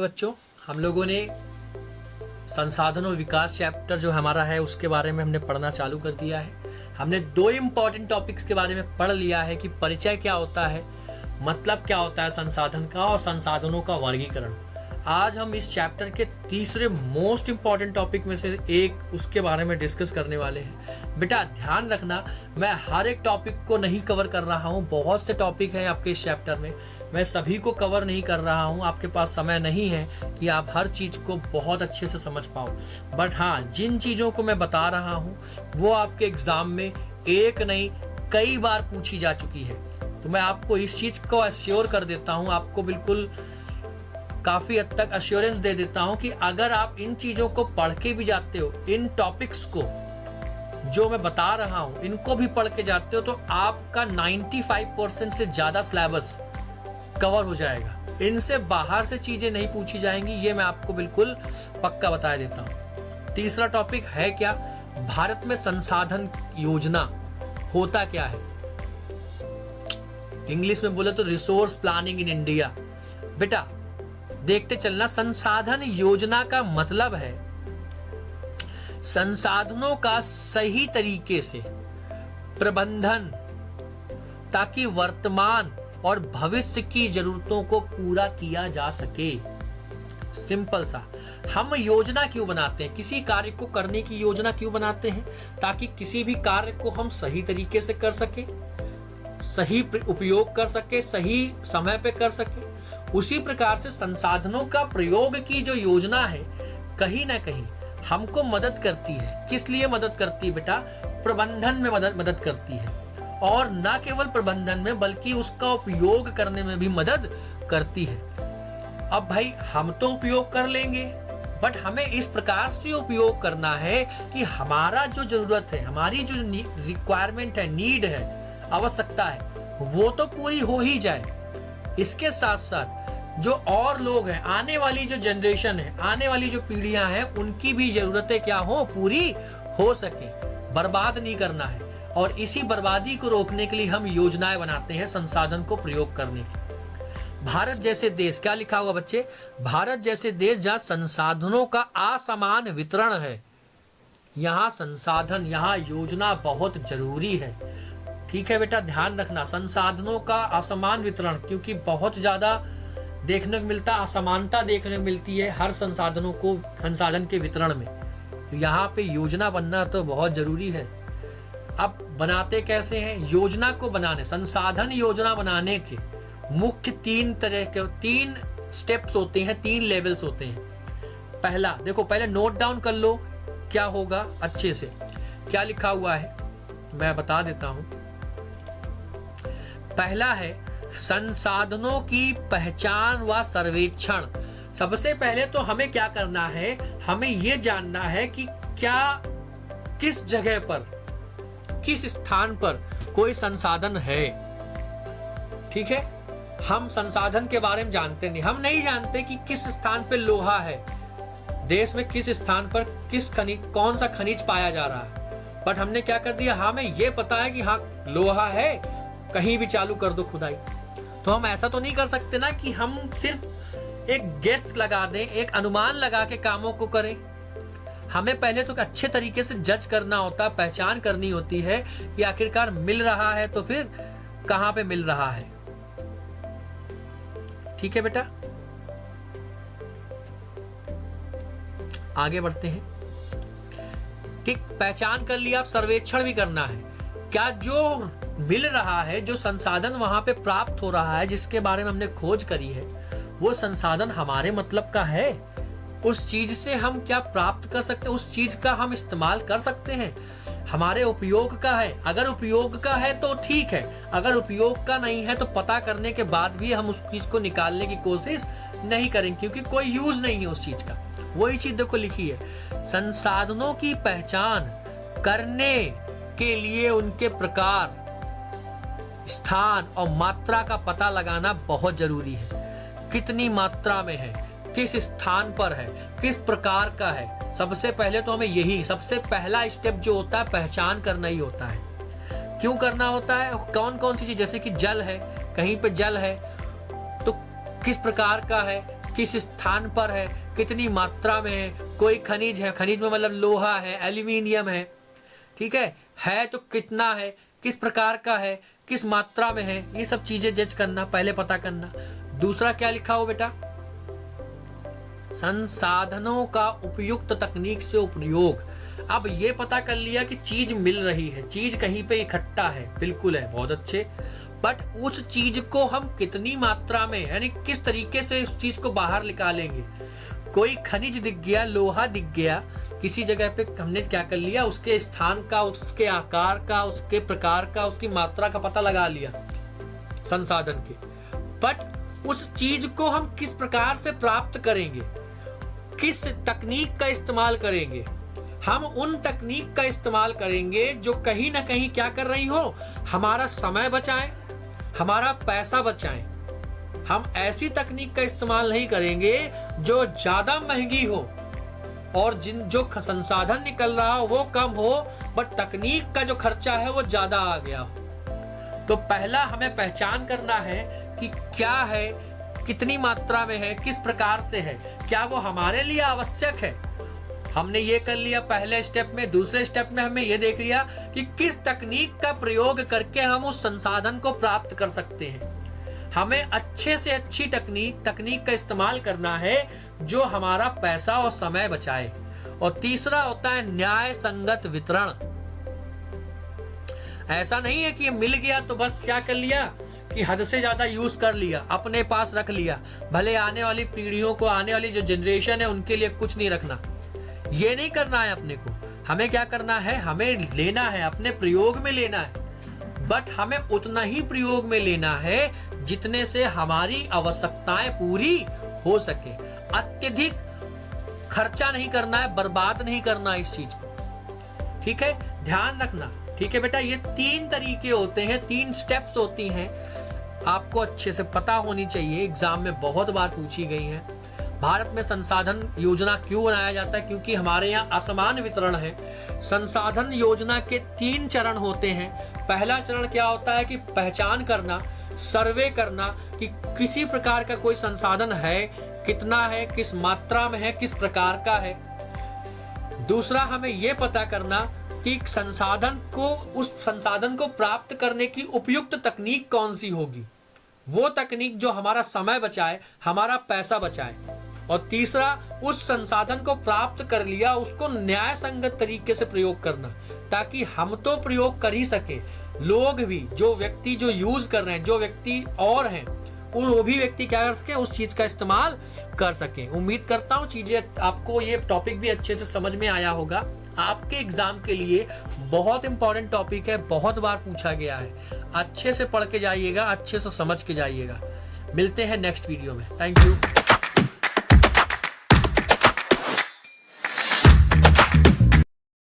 बच्चों, हम लोगों ने संसाधन और विकास चैप्टर जो हमारा है उसके बारे में हमने पढ़ना चालू कर दिया है। हमने दो इम्पॉर्टेंट टॉपिक्स के बारे में पढ़ लिया है कि परिचय क्या होता है, मतलब क्या होता है संसाधन का, और संसाधनों का वर्गीकरण। आज हम इस चैप्टर के तीसरे मोस्ट इम्पॉर्टेंट टॉपिक में से एक उसके बारे में डिस्कस करने वाले हैं। बेटा ध्यान रखना, मैं हर एक टॉपिक को नहीं कवर कर रहा हूँ। बहुत से टॉपिक हैं आपके इस चैप्टर में, मैं सभी को कवर नहीं कर रहा हूँ। आपके पास समय नहीं है कि आप हर चीज़ को बहुत अच्छे से समझ पाओ, बट हाँ, जिन चीज़ों को मैं बता रहा हूँ वो आपके एग्जाम में एक नहीं कई बार पूछी जा चुकी है। तो मैं आपको इस चीज़ को अश्योर कर देता हूँ, आपको बिल्कुल काफ़ी हद तक अश्योरेंस दे देता हूँ कि अगर आप इन चीज़ों को पढ़ के भी जाते हो, इन टॉपिक्स को जो मैं बता रहा हूँ इनको भी पढ़ के जाते हो, तो आपका 95% से ज़्यादा सिलेबस कवर हो जाएगा। इनसे बाहर से चीज़ें नहीं पूछी जाएंगी, ये मैं आपको बिल्कुल पक्का बता देता हूँ। तीसरा टॉपिक है क्या, भारत में संसाधन योजना होता क्या है। इंग्लिश में बोले तो रिसोर्स प्लानिंग इन इंडिया। बेटा देखते चलना, संसाधन योजना का मतलब है संसाधनों का सही तरीके से प्रबंधन, ताकि वर्तमान और भविष्य की जरूरतों को पूरा किया जा सके। सिंपल सा, हम योजना क्यों बनाते हैं, किसी कार्य को करने की योजना क्यों बनाते हैं, ताकि किसी भी कार्य को हम सही तरीके से कर सके, सही उपयोग कर सके, सही समय पे कर सके। उसी प्रकार से संसाधनों का प्रयोग की जो योजना है कहीं ना कहीं हमको मदद करती है। किस लिए मदद करती है बेटा, प्रबंधन में मदद करती है, और न केवल प्रबंधन में बल्कि उसका उपयोग करने में भी मदद करती है। अब भाई हम तो उपयोग कर लेंगे, बट हमें इस प्रकार से उपयोग करना है कि हमारा जो जरूरत है, हमारी जो रिक्वायरमेंट है, नीड है, आवश्यकता है, वो तो पूरी हो ही जाए। इसके साथ साथ जो और लोग हैं, आने वाली जो जनरेशन है, आने वाली जो पीढ़ियां हैं, उनकी भी जरूरतें क्या हो, पूरी हो सके। बर्बाद नहीं करना है, और इसी बर्बादी को रोकने के लिए हम योजनाएं बनाते हैं संसाधन को प्रयोग करने की। भारत जैसे देश, क्या लिखा होगा बच्चे, भारत जैसे देश जहां संसाधनों का असमान वितरण है, यहाँ संसाधन, यहाँ योजना बहुत जरूरी है। ठीक है बेटा, ध्यान रखना, संसाधनों का असमान वितरण, क्योंकि बहुत ज्यादा देखने को मिलता, असमानता देखने को मिलती है हर संसाधनों को, संसाधन के वितरण में। तो यहाँ पे योजना बनना तो बहुत जरूरी है। अब बनाते कैसे हैं योजना को बनाने, संसाधन योजना बनाने के मुख्य तीन स्टेप्स होते हैं, 3 लेवल्स होते हैं। पहला देखो, पहले नोट डाउन कर लो क्या होगा अच्छे से, क्या लिखा हुआ है मैं बता देता हूं। पहला है संसाधनों की पहचान व सर्वेक्षण। सबसे पहले तो हमें क्या करना है, हमें यह जानना है कि क्या, किस जगह पर, किस स्थान पर कोई संसाधन है। ठीक है, हम संसाधन के बारे में जानते नहीं, हम नहीं जानते कि किस स्थान पर लोहा है, देश में किस स्थान पर किस खनिज, कौन सा खनिज पाया जा रहा है। बट हमने क्या कर दिया, हमें यह पता है कि हाँ लोहा है, कहीं भी चालू कर दो खुदाई। तो हम ऐसा तो नहीं कर सकते ना कि हम सिर्फ एक गेस लगा दें, एक अनुमान लगा के कामों को करें। हमें पहले तो अच्छे तरीके से जज करना होता है, पहचान करनी होती है कि आखिरकार मिल रहा है तो फिर कहां पे मिल रहा है। ठीक है बेटा, आगे बढ़ते हैं। ठीक, पहचान कर लिया, अब सर्वेक्षण भी करना है। क्या जो मिल रहा है, जो संसाधन वहां पे प्राप्त हो रहा है, जिसके बारे में हमने खोज करी है, वो संसाधन हमारे मतलब का है, उस चीज से हम क्या प्राप्त कर सकते हैं, उस चीज का हम इस्तेमाल कर सकते हैं, हमारे उपयोग का है। अगर उपयोग का है तो ठीक है, अगर उपयोग का नहीं है तो पता करने के बाद भी हम उस चीज को निकालने की कोशिश नहीं करेंगे, क्योंकि कोई यूज नहीं है उस चीज का। वही चीज देखो लिखी है, संसाधनों की पहचान करने के लिए उनके प्रकार, स्थान और मात्रा का पता लगाना बहुत जरूरी है। कितनी मात्रा में है, किस स्थान पर है, किस प्रकार का है। सबसे पहले तो हमें यही, सबसे पहला स्टेप जो होता है पहचान करना ही होता है। क्यों करना होता है, कौन कौन सी चीज, जैसे कि जल है, कहीं पे जल है तो किस प्रकार का है, किस स्थान पर है, कितनी मात्रा में है, कोई खनिज है, खनिज में मतलब लोहा है, एल्यूमिनियम है, ठीक है तो कितना है, किस प्रकार का है, किस मात्रा में है, ये सब चीजें जज करना, पहले पता करना। दूसरा क्या लिखा हो बेटा, संसाधनों का उपयुक्त तकनीक से उपयोग। अब ये पता कर लिया कि चीज मिल रही है, चीज कहीं पे इकट्ठा है, बिल्कुल है, बहुत अच्छे, बट उस चीज को हम कितनी मात्रा में, यानी किस तरीके से उस चीज को बाहर निकालेंगे। कोई खनिज दिख गया, लोहा दिख गया किसी जगह पे, हमने क्या कर लिया, उसके स्थान का, उसके आकार का, उसके प्रकार का, उसकी मात्रा का पता लगा लिया संसाधन के, बट उस चीज को हम किस प्रकार से प्राप्त करेंगे, किस तकनीक का इस्तेमाल करेंगे। हम उन तकनीक का इस्तेमाल करेंगे जो कहीं ना कहीं क्या कर रही हो, हमारा समय बचाए, हमारा पैसा बचाए। हम ऐसी तकनीक का इस्तेमाल नहीं करेंगे जो ज्यादा महंगी हो और जो संसाधन निकल रहा हो वो कम हो, बट तकनीक का जो खर्चा है वो ज्यादा आ गया हो। तो पहला हमें पहचान करना है कि क्या है, कितनी मात्रा में है, किस प्रकार से है, क्या वो हमारे लिए आवश्यक है। हमने ये कर लिया पहले स्टेप में। दूसरे स्टेप में हमें ये देख लिया कि किस तकनीक का प्रयोग करके हम उस संसाधन को प्राप्त कर सकते हैं। हमें अच्छे से अच्छी तकनीक का इस्तेमाल करना है जो हमारा पैसा और समय बचाए। और तीसरा होता है न्याय संगत वितरण। ऐसा नहीं है कि ये मिल गया तो बस क्या कर लिया कि हद से ज्यादा यूज कर लिया, अपने पास रख लिया, भले आने वाली पीढ़ियों को, आने वाली जो जनरेशन है उनके लिए कुछ नहीं रखना। ये नहीं करना है अपने को। हमें क्या करना है, हमें लेना है, अपने प्रयोग में लेना है, बट हमें उतना ही प्रयोग में लेना है जितने से हमारी आवश्यकताएं पूरी हो सके। अत्यधिक खर्चा नहीं करना है, बर्बाद नहीं करना इस चीज को, ठीक है, ध्यान रखना। ठीक है बेटा, ये 3 तरीके होते हैं, 3 स्टेप्स होती हैं, आपको अच्छे से पता होनी चाहिए, एग्जाम में बहुत बार पूछी गई है। भारत में संसाधन योजना क्यों बनाया जाता है, क्योंकि हमारे यहाँ असमान वितरण है। संसाधन योजना के 3 चरण होते हैं। पहला चरण क्या होता है कि पहचान करना, सर्वे करना कि किसी प्रकार का कोई संसाधन है, कितना है, किस मात्रा में है, किस प्रकार का है। दूसरा, हमें यह पता करना कि उस संसाधन को प्राप्त करने की उपयुक्त तकनीक कौन सी होगी, वो तकनीक जो हमारा समय बचाए, हमारा पैसा बचाए। और तीसरा, उस संसाधन को प्राप्त कर लिया, उसको न्याय संगत तरीके से प्रयोग करना, ताकि हम तो प्रयोग कर ही सके, लोग भी, जो व्यक्ति जो यूज कर रहे हैं, जो व्यक्ति और हैं, वो भी व्यक्ति क्या कर सके, उस चीज का इस्तेमाल कर सके। उम्मीद करता हूँ चीजें आपको, ये टॉपिक भी अच्छे से समझ में आया होगा। आपके एग्जाम के लिए बहुत इंपॉर्टेंट टॉपिक है, बहुत बार पूछा गया है। अच्छे से पढ़ के जाइएगा, अच्छे से समझ के जाइएगा। मिलते हैं नेक्स्ट वीडियो में। Thank you.